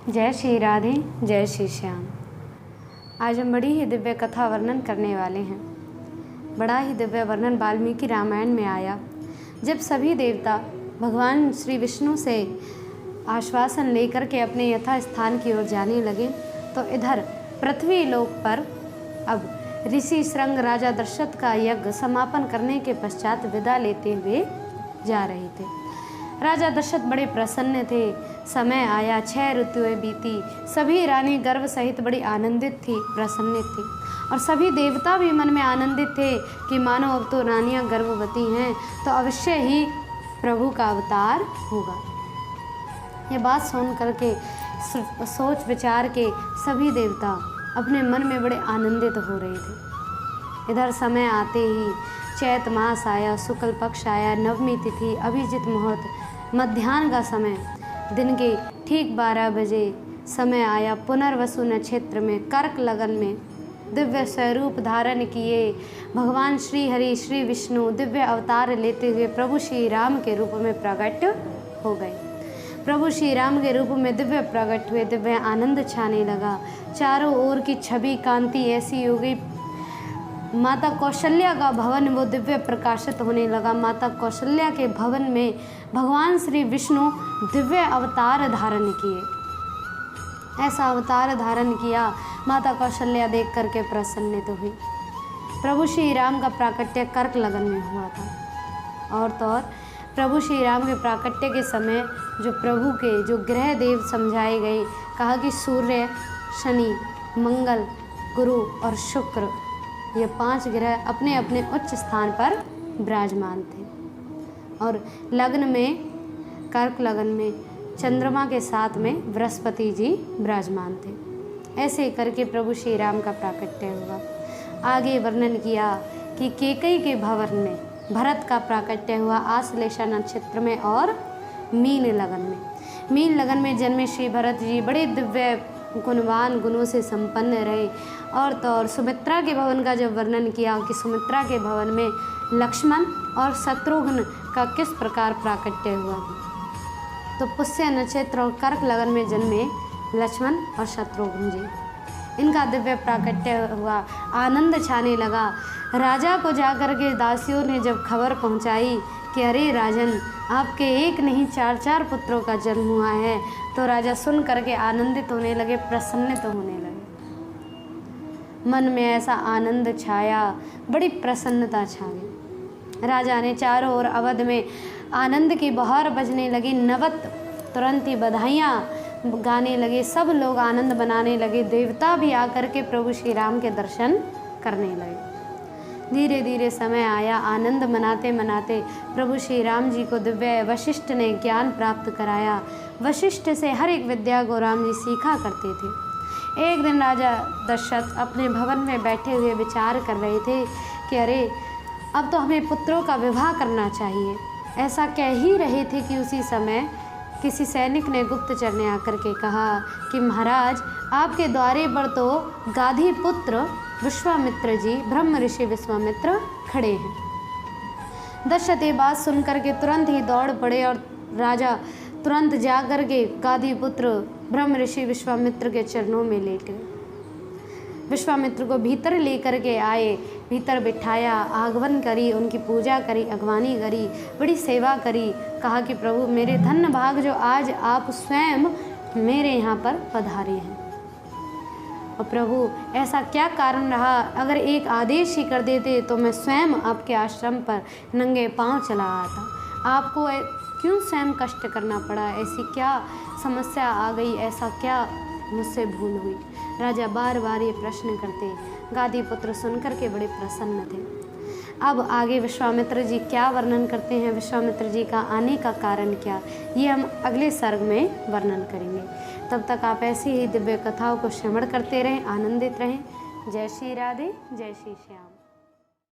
जय श्री राधे, जय श्री श्याम। आज हम बड़ी ही दिव्य कथा वर्णन करने वाले हैं। बड़ा ही दिव्य वर्णन वाल्मीकि रामायण में आया। जब सभी देवता भगवान श्री विष्णु से आश्वासन लेकर के अपने यथा स्थान की ओर जाने लगे, तो इधर पृथ्वी लोक पर अब ऋषि श्रृंग राजा दशरथ का यज्ञ समापन करने के पश्चात विदा लेते हुए जा रहे थे। राजा दशरथ बड़े प्रसन्न थे। समय आया, 6 ऋतुएं बीती, सभी रानी गर्व सहित बड़ी आनंदित थी, प्रसन्नित थी, और सभी देवता भी मन में आनंदित थे कि मानो अब तो रानियां गर्भवती हैं तो अवश्य ही प्रभु का अवतार होगा। ये बात सुन करके सोच विचार के सभी देवता अपने मन में बड़े आनंदित हो रहे थे। इधर समय आते ही चैत मास आया, शुक्ल पक्ष आया, नवमी तिथि, अभिजित मुहूर्त, मध्याह्न का समय, दिन के ठीक 12 बजे समय आया। पुनर्वसु नक्षत्र में कर्क लगन में दिव्य स्वरूप धारण किए भगवान श्री हरि श्री विष्णु दिव्य अवतार लेते हुए प्रभु श्री राम के रूप में प्रकट हो गए। प्रभु श्री राम के रूप में दिव्य प्रकट हुए, दिव्य आनंद छाने लगा। चारों ओर की छवि कांति ऐसी हो गई, माता कौशल्या का भवन वो दिव्य प्रकाशित होने लगा। माता कौशल्या के भवन में भगवान श्री विष्णु दिव्य अवतार धारण किए। ऐसा अवतार धारण किया, माता कौशल्या देख करके प्रसन्नित हुई। प्रभु श्री राम का प्राकट्य कर्क लगन में हुआ था। और तो और प्रभु श्री राम के प्राकट्य के समय जो प्रभु के जो ग्रह देव समझाए गए, कहा कि सूर्य, शनि, मंगल, गुरु और शुक्र, ये 5 ग्रह अपने अपने उच्च स्थान पर विराजमान थे। और लग्न में, कर्क लगन में चंद्रमा के साथ में बृहस्पति जी विराजमान थे। ऐसे करके प्रभु श्री राम का प्राकट्य हुआ। आगे वर्णन किया कि केकई के भवन में भरत का प्राकट्य हुआ आश्लेषा नक्षत्र में और मीन लगन में। मीन लगन में जन्मे श्री भरत जी बड़े दिव्य गुणवान गुणों से संपन्न रहे। और तो और सुमित्रा के भवन का जब वर्णन किया कि सुमित्रा के भवन में लक्ष्मण और शत्रुघ्न का किस प्रकार प्राकट्य हुआ, तो पुष्य नक्षत्र और कर्क लगन में जन्मे लक्ष्मण और शत्रुघ्न जी, इनका दिव्य प्राकट्य हुआ। आनंद छाने लगा। राजा को जाकर के दासियों ने जब खबर पहुंचाई कि अरे राजन, आपके एक नहीं 4 पुत्रों का जन्म हुआ है, तो राजा सुन करके आनंदित होने लगे, प्रसन्नित होने लगे। मन में ऐसा आनंद छाया, बड़ी प्रसन्नता छा गई। राजा ने चारों ओर अवध में आनंद की बहार बजने लगी। नवत तुरंत ही बधाइयाँ गाने लगे, सब लोग आनंद मनाने लगे। देवता भी आकर के प्रभु श्री राम के दर्शन करने लगे। धीरे धीरे समय आया, आनंद मनाते मनाते प्रभु श्री राम जी को दिव्य वशिष्ठ ने ज्ञान प्राप्त कराया। वशिष्ठ से हर एक विद्या को राम जी सीखा करते थे। एक दिन राजा दशरथ अपने भवन में बैठे हुए विचार कर रहे थे कि अरे, अब तो हमें पुत्रों का विवाह करना चाहिए। ऐसा कह ही रहे थे कि उसी समय किसी सैनिक ने गुप्तचर ने आकर के कहा कि महाराज, आपके द्वारे पर तो गाधी पुत्र विश्वामित्र जी, ब्रह्म ऋषि विश्वामित्र खड़े हैं। दशरथ ये बात सुनकर के तुरंत ही दौड़ पड़े और राजा तुरंत जा कर के गाधी पुत्र ब्रह्म ऋषि विश्वामित्र के चरणों में लेट गए। विश्वामित्र को भीतर लेकर के आए, भीतर बिठाया, आगमन करी, उनकी पूजा करी, अगवानी करी, बड़ी सेवा करी। कहा कि प्रभु, मेरे धन्य भाग जो आज आप स्वयं मेरे यहाँ पर पधारे हैं। और प्रभु, ऐसा क्या कारण रहा, अगर एक आदेश ही कर देते तो मैं स्वयं आपके आश्रम पर नंगे पांव चला आता। आपको क्यों स्वयं कष्ट करना पड़ा, ऐसी क्या समस्या आ गई, ऐसा क्या मुझसे भूल हुई। राजा बार बार ये प्रश्न करते। गादी पुत्र सुनकर के बड़े प्रसन्न थे। अब आगे विश्वामित्र जी क्या वर्णन करते हैं, विश्वामित्र जी का आने का कारण क्या, ये हम अगले सर्ग में वर्णन करेंगे। तब तक आप ऐसी ही दिव्य कथाओं को श्रवण करते रहें, आनंदित रहें। जय श्री राधे, जय श्री श्याम।